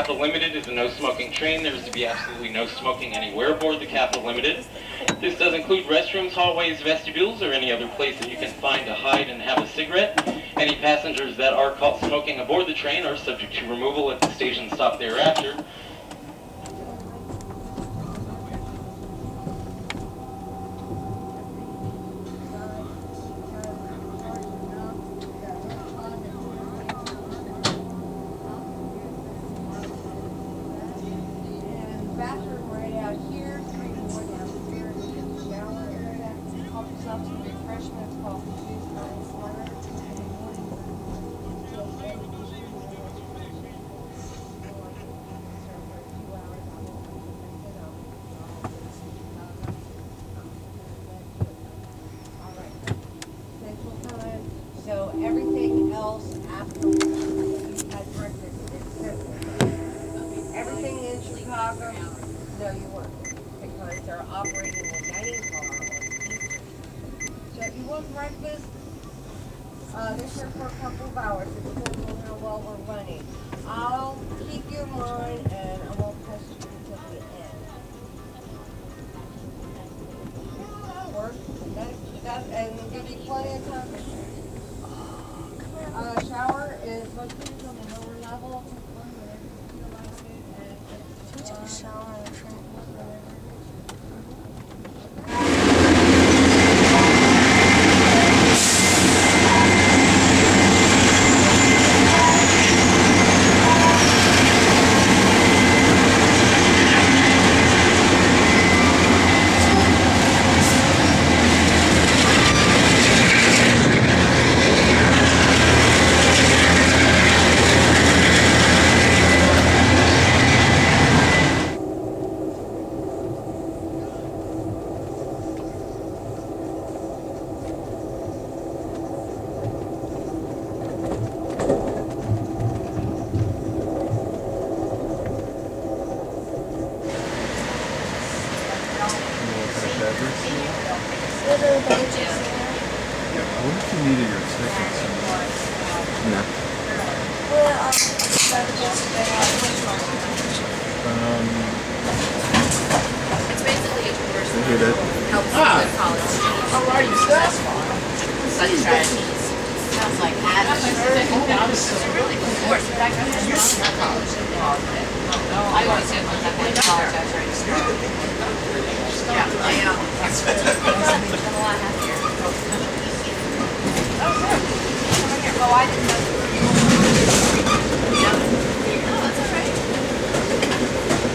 Capital Limited is a no-smoking train. There is to be absolutely no smoking anywhere aboard the Capital Limited. This does include restrooms, hallways, vestibules, or any other place that you can find to hide and have a cigarette. Any passengers that are caught smoking aboard the train are subject to removal at the station stop thereafter. Bathroom right out here, 3 more downstairs, shower area, help yourself some refreshments, coffee, juice, ice, water, in the morning. Central time, so everything else after you had breakfast is central. Everything in Chicago, no, you weren't, because they're operating a dining car on Eastern. So if you want breakfast, they're here for a couple of hours, it depends on how well we're running. I'll keep you in mind and I won't test you until the end. Work, and give you plenty of time. Shower is located on the lower level. We took a shower in the train. What if you needed your tickets? No. It's basically a course I hear that. that helps you with college. Alrighty, study strategies. Sounds like that. It's a really cool course. In fact, I'm just not college. I always said when I went to college, I was ready to start. Yeah, I am. It's been a lot happier. Oh, good. Come here. Oh, I didn't know. Yeah. Oh, that's all right.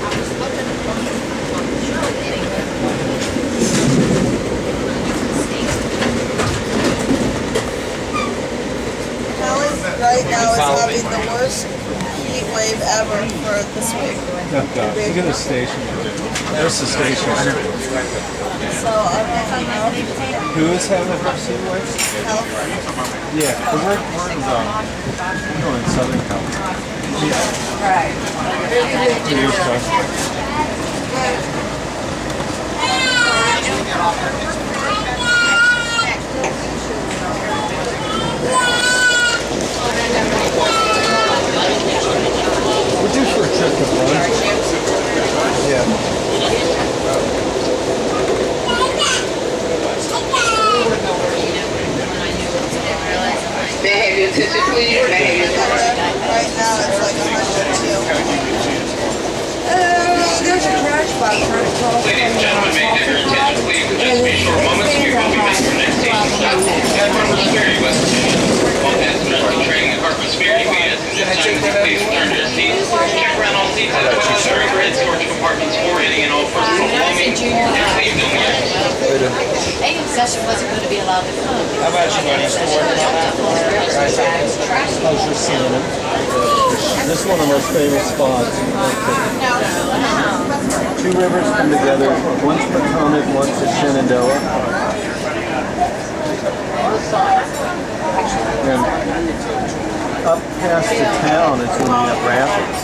I was looking at right now is having the worst heat wave ever for this week. Look at the station. There's the station. So I'm making out. Who is having a worst heat wave? Yeah, but we're going in Southern California. Right. We're due for a trip to Brunswick. Yeah. May I have your attention, please? May I have your attention? Right now it's like 102. There's a crash box right across. Ladies and gentlemen, may I have your attention, please? In just a few short moments, we will be making our next station stop at Harper's Ferry, West Virginia. All passengers returning at Harper's Ferry, we ask at this time that you please return to your seats. Check around all seats at the toilet or overhead storage compartments for any and all personal belongings, and please don't use. AM session wasn't going to be allowed to come. How about you, buddy? Still working on that? How's your salmon? This is one of the most famous spots. Two rivers come together. One's Potomac, one's the Shenandoah. And up past the town is when you have rapids.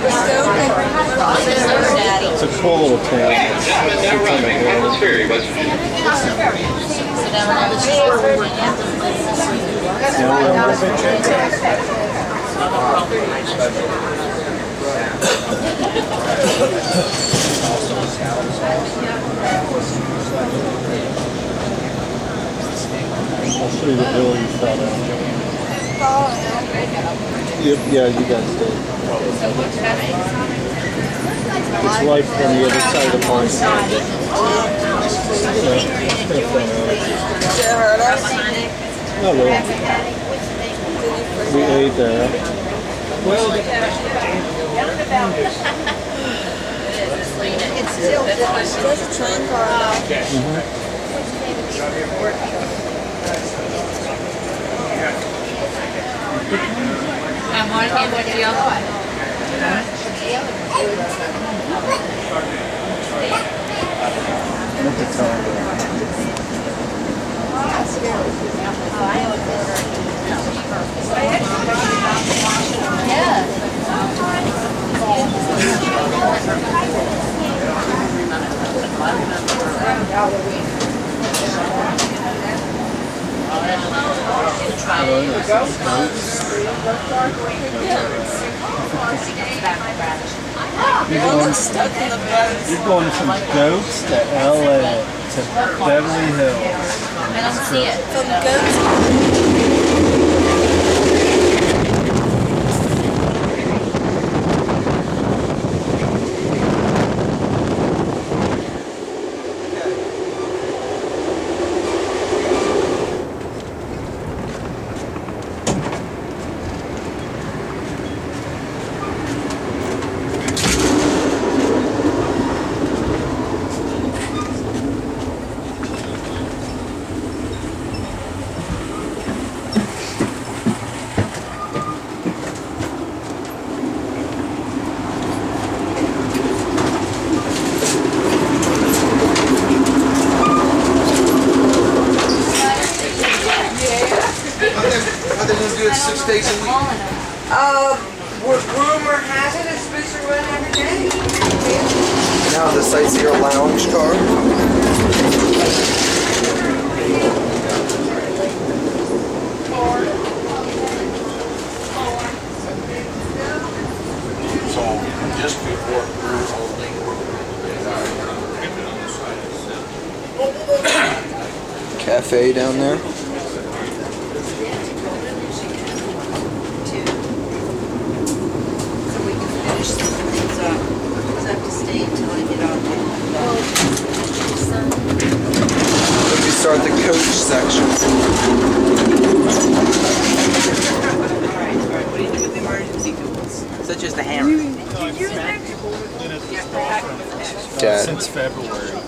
Okay. It's a cool little town. Gentlemen, now arriving at Harper's Ferry, West Virginia. I'll show you the hill you fell down. Yep, yeah, you guys did. It's like on the other side of the pond. Did it hurt us? Not really. We ate there. It's still there's a train car. I meant to tell her. Stuck in the boat. You're going from Goats to LA to Beverly Hills. I don't see it. From Goats. Are they gonna do it 6 days a week? Rumor has it it's supposed to run every day. Now the Sightseer Lounge car. So just before Bruce Holding. Cafe down there. So we can finish some things up. Because I have to stay until I get out there. Let me start the coach section. Alright, what do you do with the emergency tools? Such as the hammer. Dad. Since February.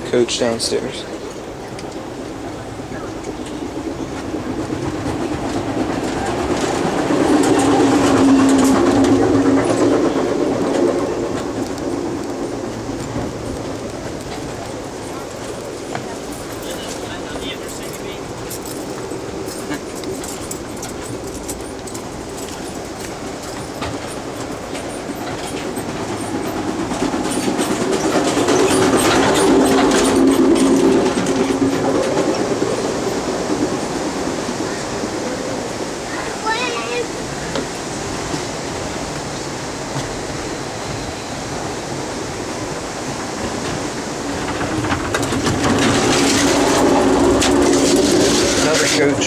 Coach downstairs. Another coach.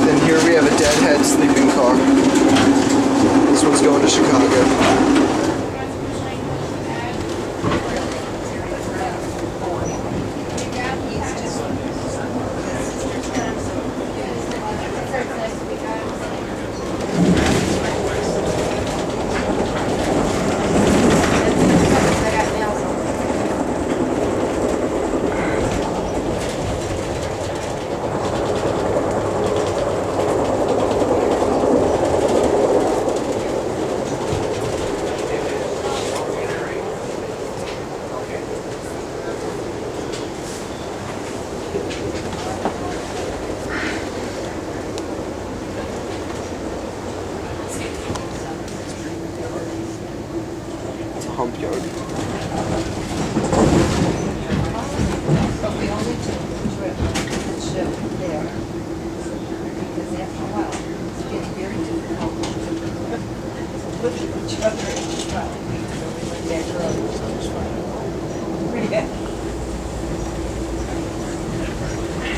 Then here we have a deadhead sleeping car. This one's going to Chicago.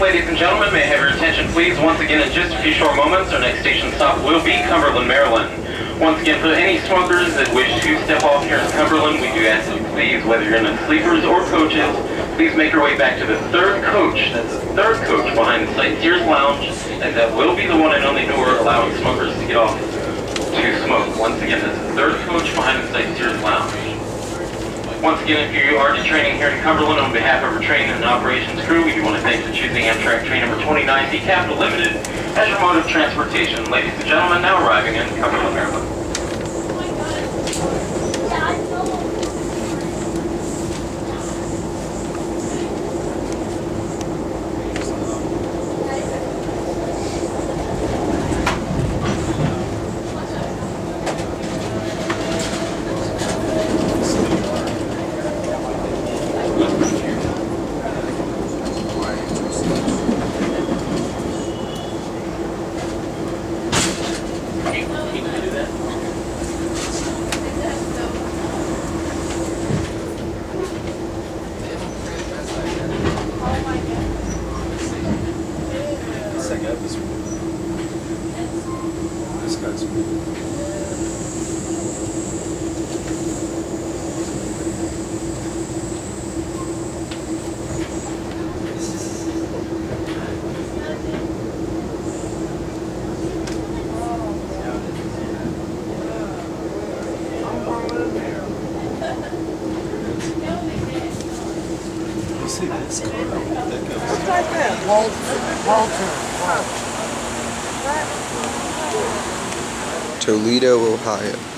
ladies and gentlemen, may I have your attention please? Once again, in just a few short moments, our next station stop will be Cumberland, Maryland. Once again, for any smokers that wish to step off here in Cumberland, we do ask that you please, whether you're in the sleepers or coaches, please make your way back to the third coach. That's the third coach behind the Sightseers Lounge, and that will be the one and only door allowing smokers to get off to smoke. Once again, that's the third coach behind the Sightseers Lounge. Once again, if you are detraining here in Cumberland on behalf of our training and operations crew, we do want to thank you for choosing Amtrak train number 29C Capital Limited as your mode of transportation. Ladies and gentlemen, now arriving in Cumberland, Maryland. This guy's see this car that goes. What's that? Walter. Toledo, Ohio.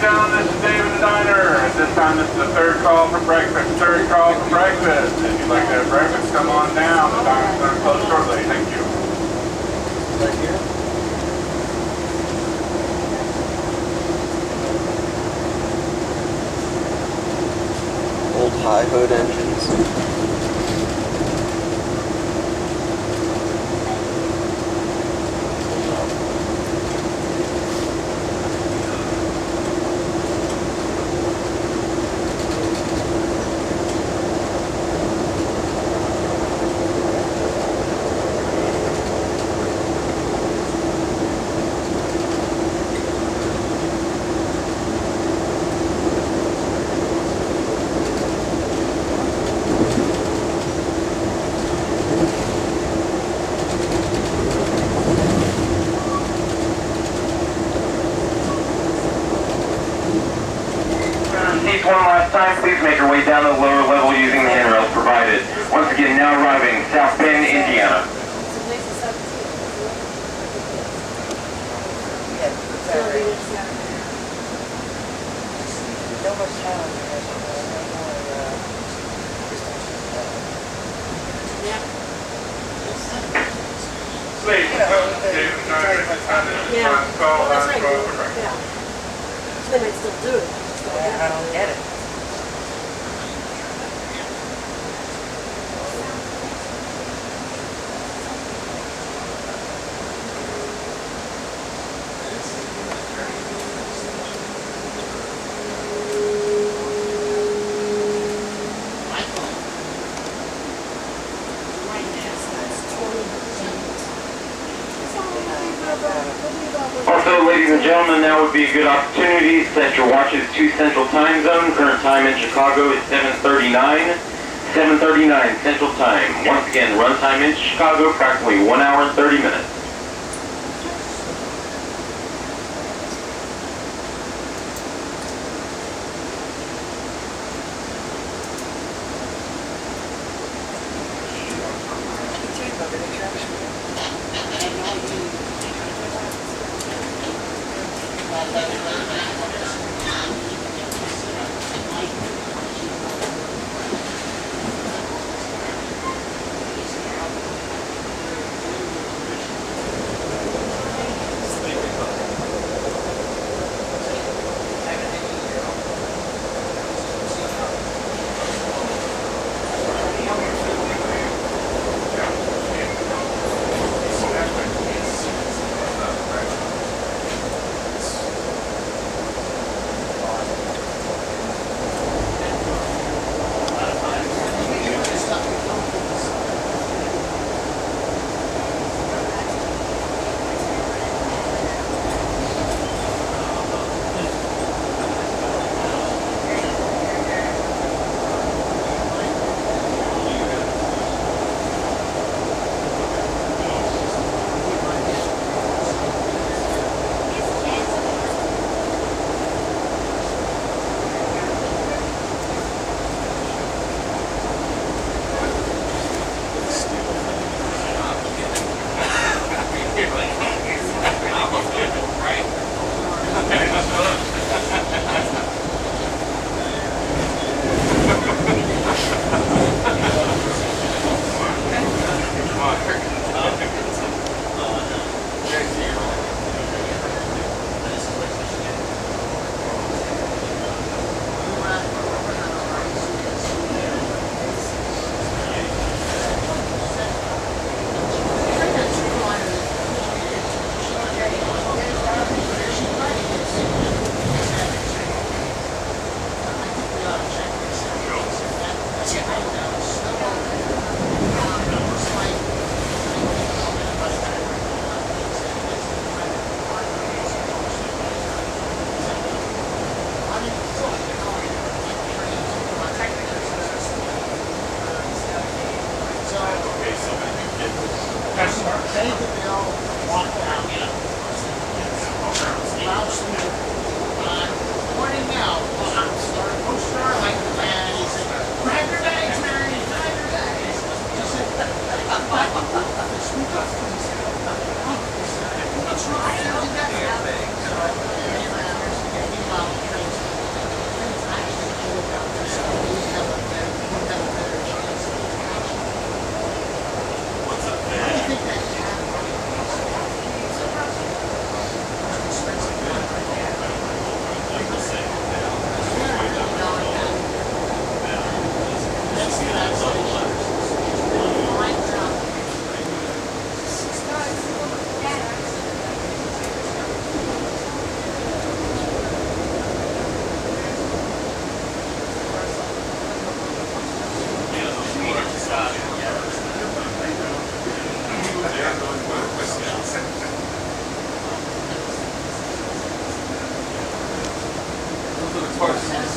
gentlemen, this is David the Diner. At this time, this is the third call for breakfast. Third call for breakfast. If you'd like to have breakfast, come on down. The diner's going to close shortly. Thank you. Right here. Old high hood engines. One last time, please make your way down to the lower level using the handrails provided. Once again, now arriving, South Bend, Indiana. Please, David the Diner. At this time, this is the last call. Last call for breakfast. They might still do it. I don't get it. Also, ladies and gentlemen, now would be a good opportunity to set your watches to Central Time Zone. Current time in Chicago is 7:39. 7:39 Central Time. Once again, run time in Chicago, approximately 1 hour and 30 minutes.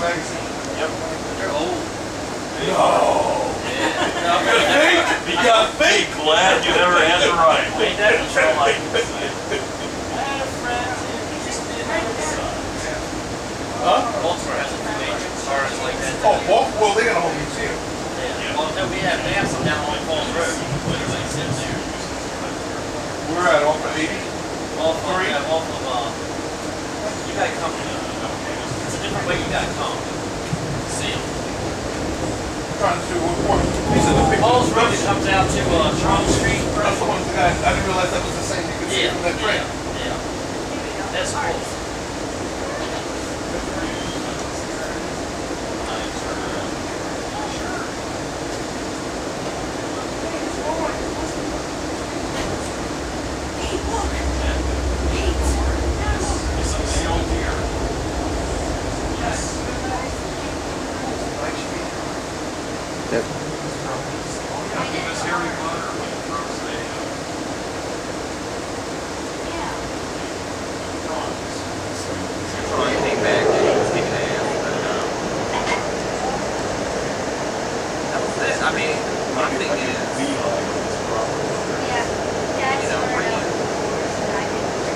magazine? Yep. They're old. No. You got fake. Glad you never had to write. Ain't that what you're like? Huh? Baltimore has a few agents, cars like that. Oh, well, they got a whole museum. Yeah. Well, no, they have some down on Falls Road. Like sitting there. We're at off of 80. Off of, yeah, off of, you gotta come. It's a different way you gotta come. See them. Trying to see what these are the big Falls Road comes out to Charles Street. That's the one thing I didn't realize that was the same. You could see from that train. Yeah. That's cool. I mean, my thing is,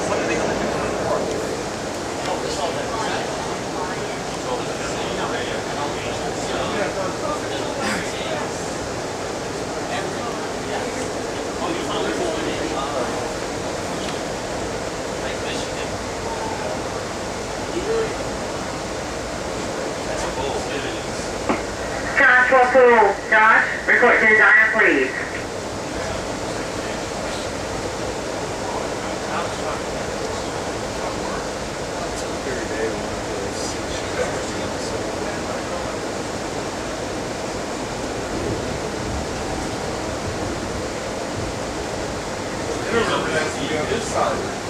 what are they going to do for the park? Joshua Poole. Josh, report to designer, please.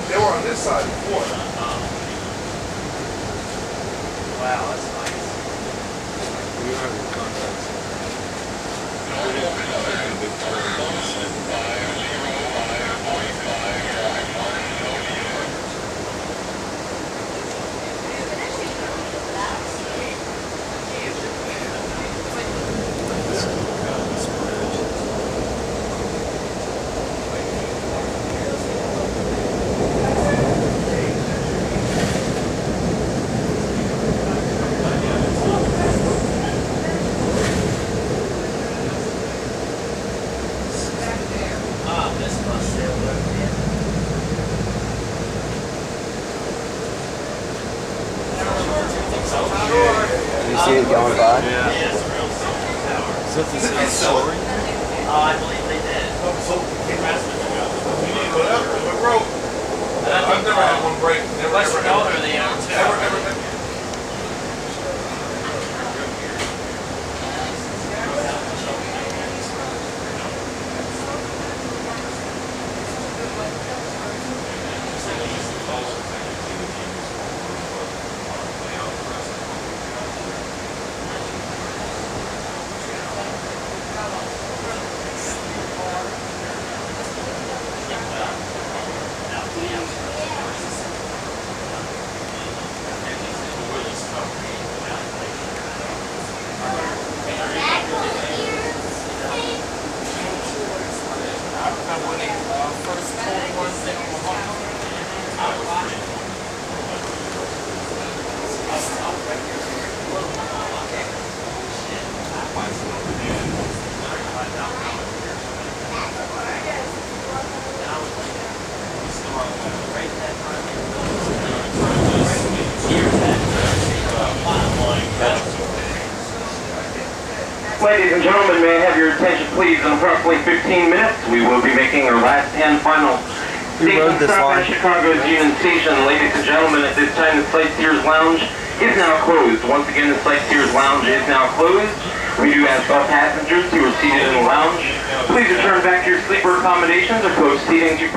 They were on this side before. Wow, that's nice. We don't have your contacts. Did you see it going by? Yeah. Is that the same story? I believe they did. I've never had one break. Never, Western ever, Elder, they own too. ever. Ladies and gentlemen, may I have your attention please? In approximately 15 minutes, we will be making our last and final station stop at Chicago's Union Station. Ladies and gentlemen, at this time the Sightseers Lounge is now closed. Once again, the Sightseers Lounge is now closed. We do ask all passengers who are seated in the lounge, please return back to your sleeper accommodations or coach seating to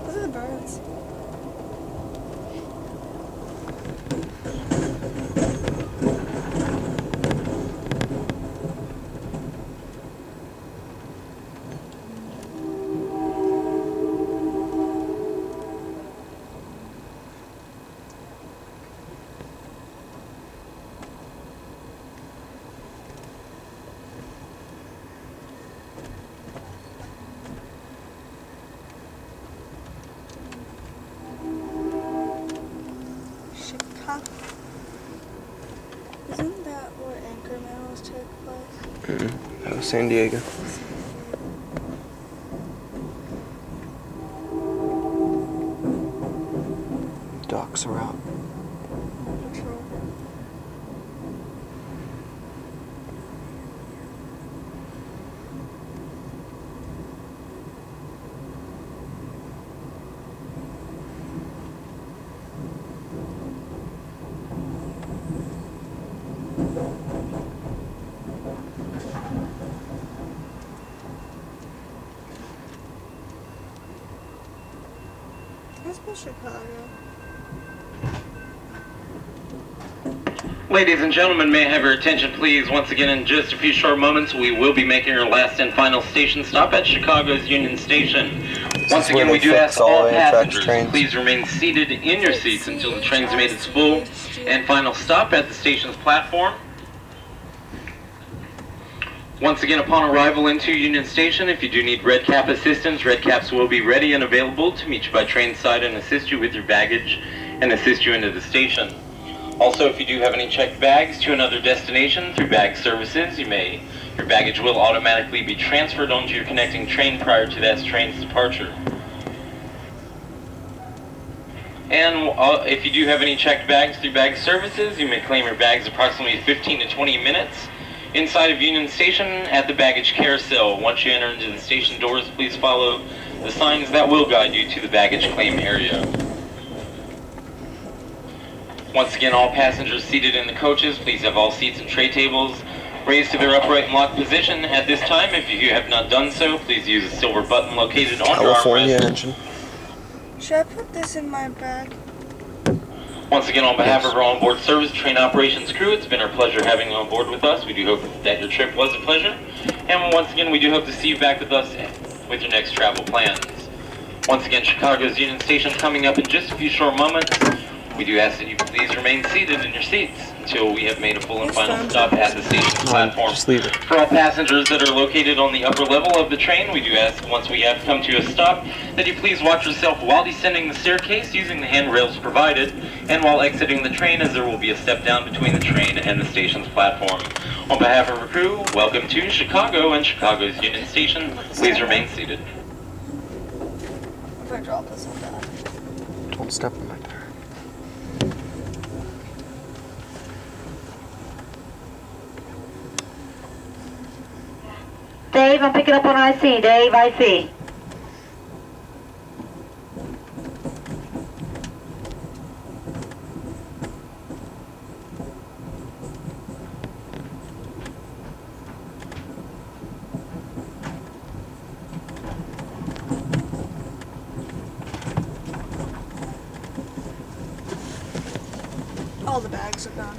Look at the birds. Huh? Isn't that where Anchor Minerals took place? That was San Diego. Docks are out. Patrol. Let's go Chicago. Ladies and gentlemen, may I have your attention please? Once again, in just a few short moments, we will be making our last and final station stop at Chicago's Union Station. Once again, we do ask all passengers to please remain seated in your seats until the train's made its full and final stop at the station's platform. Once again, upon arrival into Union Station, if you do need Red Cap assistance, Red Caps will be ready and available to meet you by train side and assist you with your baggage and assist you into the station. Also, if you do have any checked bags to another destination through bag services, your baggage will automatically be transferred onto your connecting train prior to that train's departure. And if you do have any checked bags through bag services, you may claim your bags approximately 15 to 20 minutes inside of Union Station at the baggage carousel. Once you enter into the station doors, please follow the signs that will guide you to the baggage claim area. Once again, all passengers seated in the coaches, please have all seats and tray tables raised to their upright and locked position. At this time, if you have not done so, please use the silver button located on your California armrest. engine. Should I put this in my bag? Once again, on behalf of our onboard service train operations crew, it's been our pleasure having you on board with us. We do hope that your trip was a pleasure. And once again, we do hope to see you back with us with your next travel plans. Once again, Chicago's Union Station coming up in just a few short moments. We do ask that you please remain seated in your seats until we have made a full and final stop at the station platform. Just leave it. For all passengers that are located on the upper level of the train, we do ask once we have come to a stop that you please watch yourself while descending the staircase using the handrails provided and while exiting the train, as there will be a step down between the train and the station's platform. On behalf of our crew, welcome to Chicago and Chicago's Union Station. Please remain seated. If I drop this on that. Don't step on my tire. Dave, I'm picking up on IC. Dave, IC. All the bags are gone.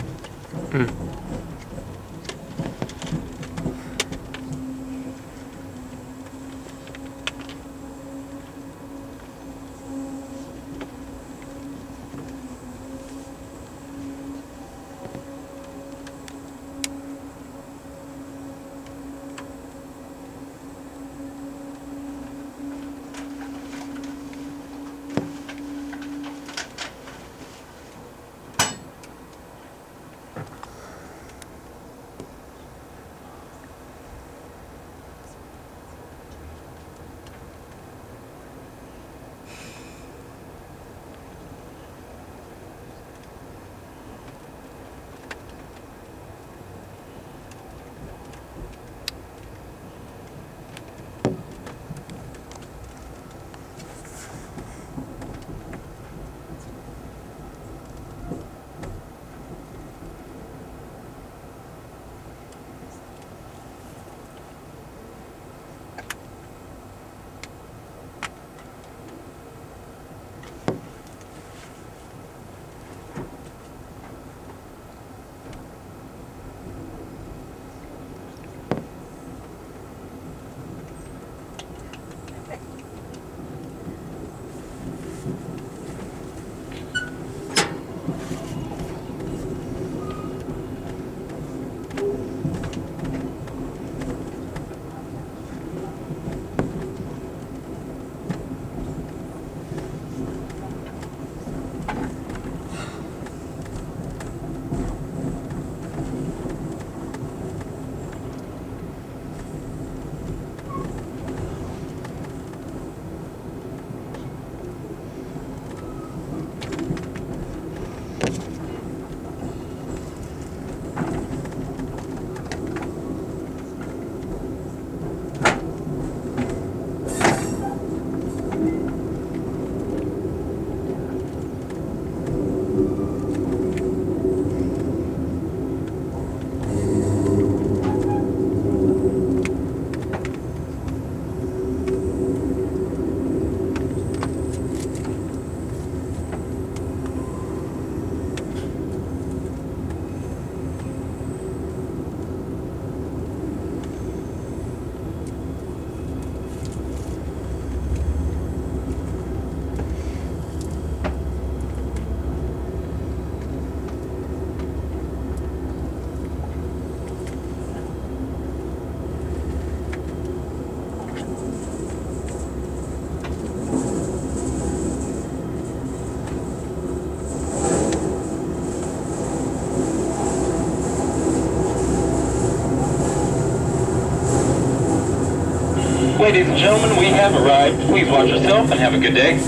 ladies and gentlemen, we have arrived. Please watch yourself and have a good day.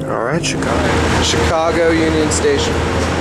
All right, Chicago Union Station.